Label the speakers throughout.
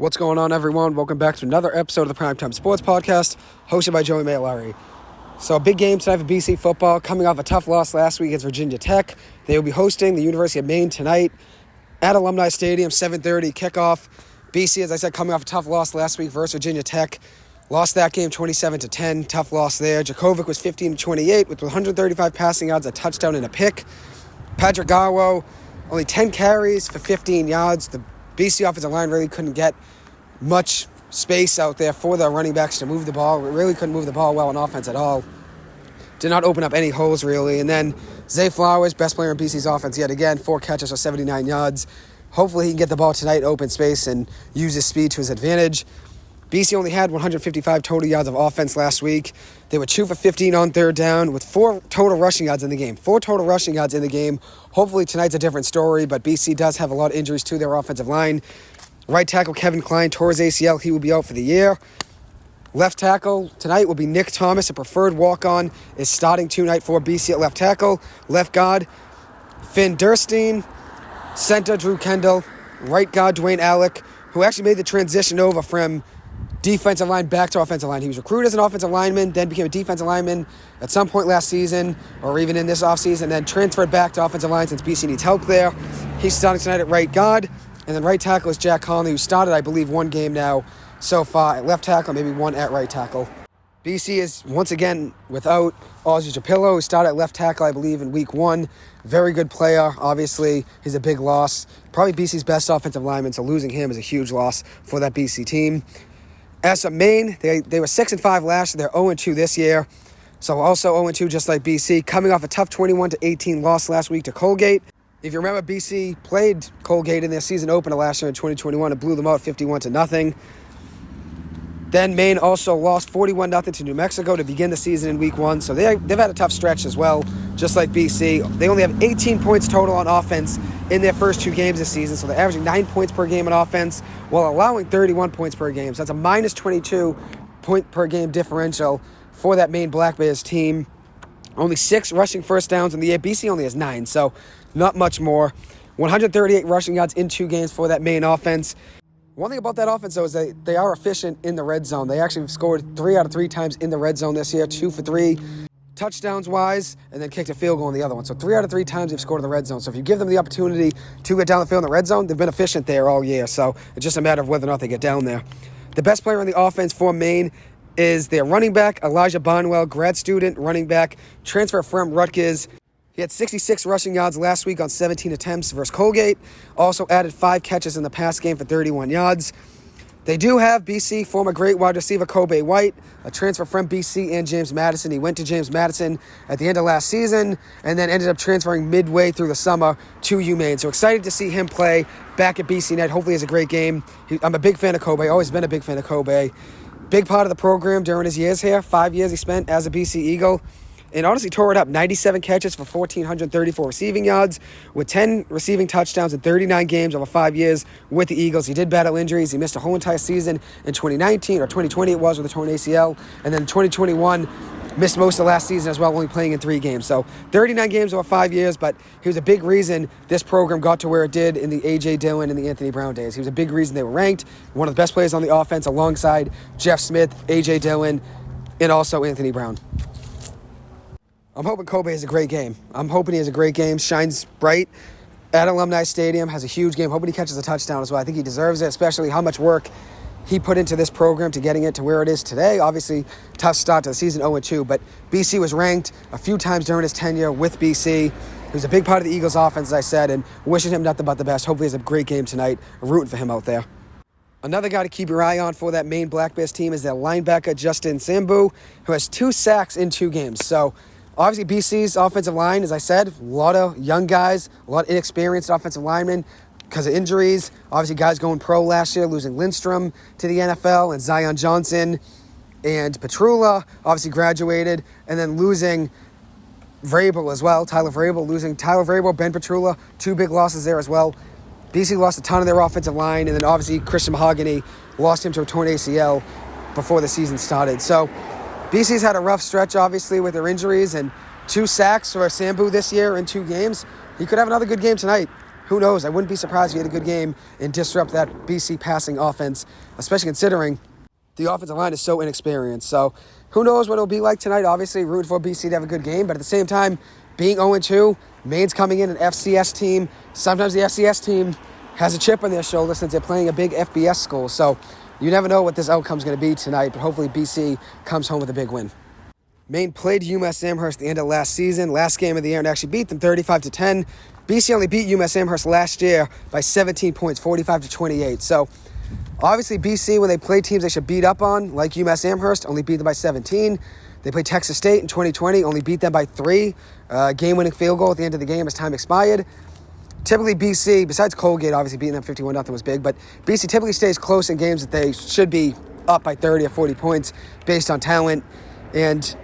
Speaker 1: What's going on, everyone? Welcome back to another episode of the Primetime Sports Podcast, hosted by Joey Mailari. So a big game tonight for BC football, coming off a tough loss last week against Virginia Tech. They will be hosting the University of Maine tonight at Alumni Stadium, 7:30 kickoff. BC, as I said, coming off a tough loss last week versus Virginia Tech. Lost that game 27-10, tough loss there. Djokovic was 15-28 with 135 passing yards, a touchdown and a pick. Patrick Garwo, only 10 carries for 15 yards. The BC offensive line really couldn't get much space out there for the running backs to move the ball. We really couldn't move the ball well on offense at all. Did not open up any holes, really. And then Zay Flowers, best player in BC's offense yet again, 4 catches for 79 yards. Hopefully he can get the ball tonight, open space, and use his speed to his advantage. BC only had 155 total yards of offense last week. They were 2 for 15 on third down with 4 total rushing yards in the game. 4 total rushing yards in the game. Hopefully tonight's a different story, but BC does have a lot of injuries to their offensive line. Right tackle Kevin Klein tore his ACL. He will be out for the year. Left tackle tonight will be Nick Thomas, a preferred walk-on, is starting tonight for BC at left tackle. Left guard, Finn Durstein. Center, Drew Kendall. Right guard, Dwayne Alec, who actually made the transition over from defensive line back to offensive line. He was recruited as an offensive lineman, then became a defensive lineman at some point last season, or even in this offseason, then transferred back to offensive line since BC needs help there. He's starting tonight at right guard. And then right tackle is Jack Conley, who started, I believe, 1 game now so far at left tackle, maybe 1 at right tackle. BC is, once again, without Ozzy Japillo, who started at left tackle, I believe, in week 1. Very good player. Obviously, he's a big loss. Probably BC's best offensive lineman, so losing him is a huge loss for that BC team. As for Maine, they were 6-5 last year. They're 0-2 this year. So also 0-2 just like BC, coming off a tough 21-18 loss last week to Colgate. If you remember, BC played Colgate in their season opener last year in 2021 and blew them out 51-0. Then Maine also lost 41-0 to New Mexico to begin the season in week 1. So they've had a tough stretch as well, just like BC. They only have 18 points total on offense in their first 2 games this season. So they're averaging 9 points per game on offense while allowing 31 points per game. So that's a minus 22 point per game differential for that Maine Black Bears team. Only 6 rushing first downs in the year. BC only has 9, so not much more. 138 rushing yards in 2 games for that Maine offense. One thing about that offense, though, is they are efficient in the red zone. They actually scored 3 out of 3 times in the red zone this year, 2 for 3 touchdowns-wise, and then kicked a field goal in the other one. So 3 out of 3 times they've scored in the red zone. So if you give them the opportunity to get down the field in the red zone, they've been efficient there all year. So it's just a matter of whether or not they get down there. The best player on the offense for Maine is their running back, Elijah Barnwell, grad student running back, transfer from Rutgers. He had 66 rushing yards last week on 17 attempts versus Colgate. Also added 5 catches in the pass game for 31 yards. They do have BC former great wide receiver Kobe White, a transfer from BC and James Madison. He went to James Madison at the end of last season and then ended up transferring midway through the summer to UMaine. So excited to see him play back at BC Net. Hopefully it's a great game. I'm a big fan of Kobe, always been a big fan of Kobe. Big part of the program during his years here, 5 years he spent as a BC Eagle. And honestly tore it up. 97 catches for 1,434 receiving yards with 10 receiving touchdowns in 39 games over 5 years with the Eagles. He did battle injuries. He missed a whole entire season in 2019, or 2020 it was, with a torn ACL. And then 2021, missed most of last season as well, only playing in 3 games. So 39 games over 5 years, but he was a big reason this program got to where it did in the A.J. Dillon and the Anthony Brown days. He was a big reason they were ranked. One of the best players on the offense alongside Jeff Smith, A.J. Dillon, and also Anthony Brown. I'm hoping Kobe has a great game. I'm hoping he has a great game, shines bright at Alumni Stadium, has a huge game. Hoping he catches a touchdown as well. I think he deserves it, especially how much work he put into this program to getting it to where it is today. Obviously, tough start to the season, 0-2, but BC was ranked a few times during his tenure with BC. He was a big part of the Eagles' offense, as I said, and wishing him nothing but the best. Hopefully he has a great game tonight. Rooting for him out there. Another guy to keep your eye on for that Maine Black Bears team is their linebacker, Justin Sambu, who has 2 sacks in 2 games. So obviously, BC's offensive line, as I said, a lot of young guys, a lot of inexperienced offensive linemen because of injuries. Obviously, guys going pro last year, losing Lindstrom to the NFL, and Zion Johnson and Petrula obviously graduated, and then losing Vrabel as well, Tyler Vrabel, Ben Petrula, 2 big losses there as well. BC lost a ton of their offensive line, and then obviously Christian Mahogany lost him to a torn ACL before the season started. So BC's had a rough stretch, obviously, with their injuries, and 2 sacks for Sambu this year in 2 games. He could have another good game tonight. who knows? I wouldn't be surprised if he had a good game and disrupt that BC passing offense, especially considering the offensive line is so inexperienced. So who knows what it'll be like tonight. Obviously, rooting for BC to have a good game, but at the same time, being 0-2, Maine's coming in, an FCS team. Sometimes the FCS team has a chip on their shoulder since they're playing a big FBS school. So you never know what this outcome's going to be tonight, but hopefully BC comes home with a big win. Maine played UMass Amherst at the end of last season, last game of the year, and actually beat them 35-10. BC only beat UMass Amherst last year by 17 points, 45-28. So obviously BC, when they play teams they should beat up on, like UMass Amherst, only beat them by 17. They played Texas State in 2020, only beat them by 3. Game-winning field goal at the end of the game as time expired. Typically BC, besides Colgate, obviously beating them 51-0 was big, but BC typically stays close in games that they should be up by 30 or 40 points based on talent. And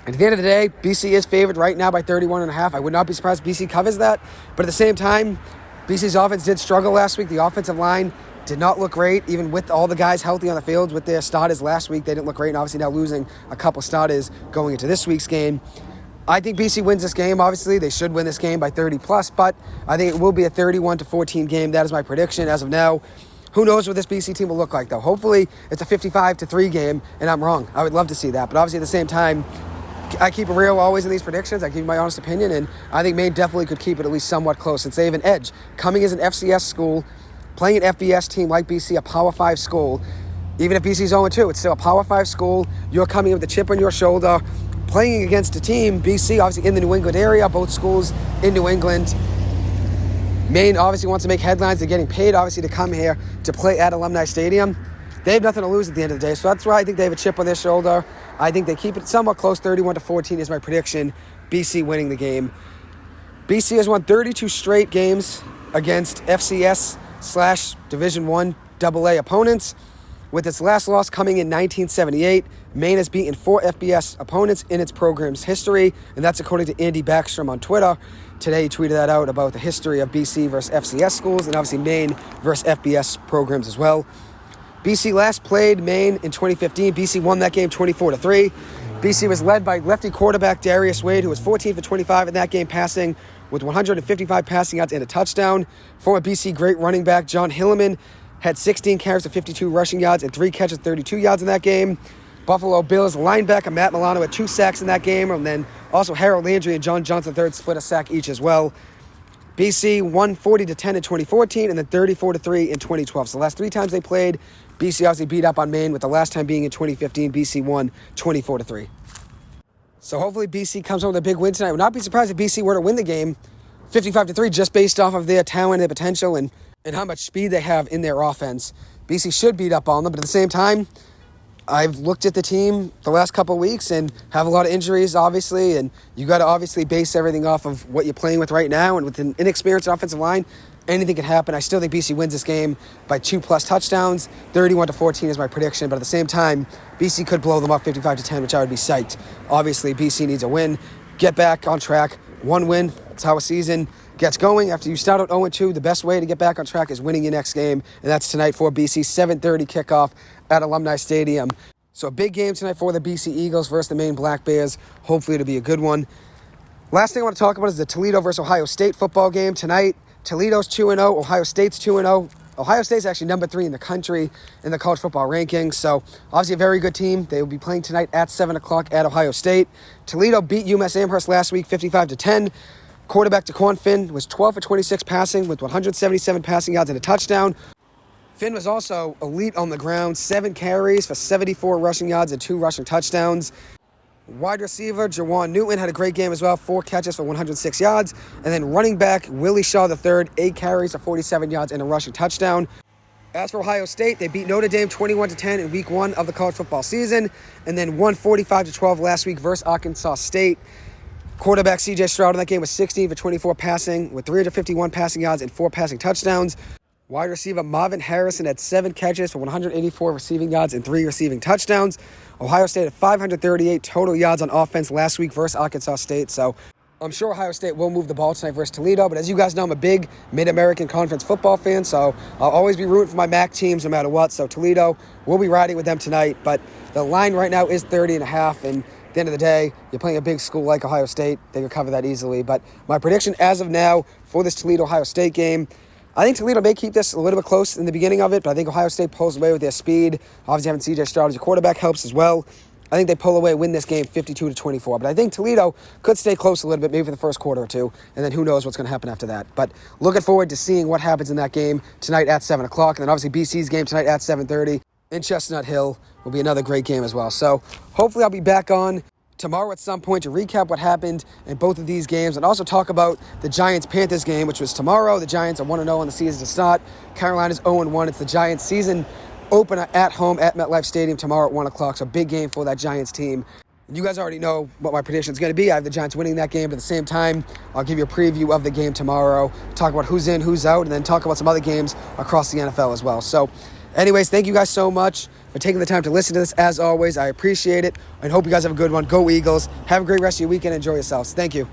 Speaker 1: at the end of the day, BC is favored right now by 31.5. I would not be surprised if BC covers that. But at the same time, BC's offense did struggle last week. The offensive line did not look great, even with all the guys healthy on the field with their starters last week. They didn't look great, and obviously now losing a couple starters going into this week's game. I think BC wins this game. Obviously, they should win this game by 30+, but I think it will be a 31-14 game. That is my prediction as of now. Who knows what this BC team will look like, though? Hopefully, it's a 55-3 game, and I'm wrong. I would love to see that. But obviously, at the same time, I keep it real always in these predictions. I give you my honest opinion, and I think Maine definitely could keep it at least somewhat close since they have an edge. Coming as an FCS school, playing an FBS team like BC, a Power 5 school, even if BC's 0-2, it's still a Power 5 school. You're coming with a chip on your shoulder, playing against a team, BC, obviously in the New England area, both schools in New England. Maine obviously wants to make headlines. They're getting paid, obviously, to come here to play at Alumni Stadium. They have nothing to lose at the end of the day, so that's why I think they have a chip on their shoulder. I think they keep it somewhat close. 31-14 is my prediction. BC winning the game. BC has won 32 straight games against FCS/Division I AA opponents, with its last loss coming in 1978. Maine has beaten 4 FBS opponents in its program's history, and that's according to Andy Backstrom on Twitter. Today he tweeted that out about the history of BC versus FCS schools, and obviously Maine versus FBS programs as well. BC last played Maine in 2015. BC won that game 24-3. BC was led by lefty quarterback Darius Wade, who was 14 for 25 in that game passing with 155 passing yards and a touchdown. Former BC great running back John Hilleman had 16 carries for 52 rushing yards and 3 catches, 32 yards in that game. Buffalo Bills linebacker Matt Milano had 2 sacks in that game, and then also Harold Landry and John Johnson III split a sack each as well. BC won 40-10 in 2014 and then 34-3 in 2012. So the last 3 times they played, BC obviously beat up on Maine, with the last time being in 2015. BC won 24-3. So hopefully BC comes home with a big win tonight. I would not be surprised if BC were to win the game 55-3 just based off of their talent and their potential and how much speed they have in their offense. BC should beat up on them, but at the same time, I've looked at the team the last couple of weeks and have a lot of injuries, obviously, and you got to obviously base everything off of what you're playing with right now, and with an inexperienced offensive line, anything can happen. I still think BC wins this game by 2+ touchdowns. 31-14 is my prediction, but at the same time, BC could blow them up 55-10, which I would be psyched. Obviously, BC needs a win, get back on track. 1 win, that's how a season gets going. After you start out 0-2, the best way to get back on track is winning your next game, and that's tonight for BC, 7:30 kickoff at Alumni Stadium. So a big game tonight for the BC Eagles versus the Maine Black Bears. Hopefully it'll be a good one. Last thing I want to talk about is the Toledo versus Ohio State football game tonight. Toledo's 2-0, Ohio State's 2-0. Ohio State's actually number 3 in the country in the college football rankings, so obviously a very good team. They will be playing tonight at 7 o'clock at Ohio State. Toledo beat UMass Amherst last week 55-10. Quarterback DeQuan Finn was 12 for 26 passing with 177 passing yards and a touchdown. Finn was also elite on the ground, 7 carries for 74 rushing yards and 2 rushing touchdowns. Wide receiver Jawan Newton had a great game as well, 4 catches for 106 yards. And then running back Willie Shaw III, 8 carries for 47 yards and a rushing touchdown. As for Ohio State, they beat Notre Dame 21-10 in week 1 of the college football season, and then won 45-12 last week versus Arkansas State. Quarterback C.J. Stroud in that game was 16 for 24 passing with 351 passing yards and 4 passing touchdowns. Wide receiver Marvin Harrison had 7 catches for 184 receiving yards and 3 receiving touchdowns. Ohio State had 538 total yards on offense last week versus Arkansas State. So I'm sure Ohio State will move the ball tonight versus Toledo. But as you guys know, I'm a big Mid-American Conference football fan, so I'll always be rooting for my MAC teams no matter what. So Toledo, we'll be riding with them tonight. But the line right now is 30.5, and At the end of the day, you're playing a big school like Ohio State. They could cover that easily. But my prediction as of now for this Toledo-Ohio State game, I think Toledo may keep this a little bit close in the beginning of it, but I think Ohio State pulls away with their speed. Obviously, having C.J. Stroud as a quarterback helps as well. I think they pull away, win this game 52-24. But I think Toledo could stay close a little bit, maybe for the first quarter or two, and then who knows what's going to happen after that. But looking forward to seeing what happens in that game tonight at 7 o'clock. And then obviously BC's game tonight at 7:30 in Chestnut Hill will be another great game as well. So hopefully I'll be back on tomorrow at some point to recap what happened in both of these games and also talk about the Giants-Panthers game, which was tomorrow. The Giants are 1-0 on the season to start. Carolina's 0-1. It's the Giants' season opener at home at MetLife Stadium tomorrow at 1 o'clock. So big game for that Giants team. You guys already know what my prediction is going to be. I have the Giants winning that game, but at the same time, I'll give you a preview of the game tomorrow, talk about who's in, who's out, and then talk about some other games across the NFL as well. So anyways, thank you guys so much for taking the time to listen to this. As always, I appreciate it and hope you guys have a good one. Go Eagles. Have a great rest of your weekend. Enjoy yourselves. Thank you.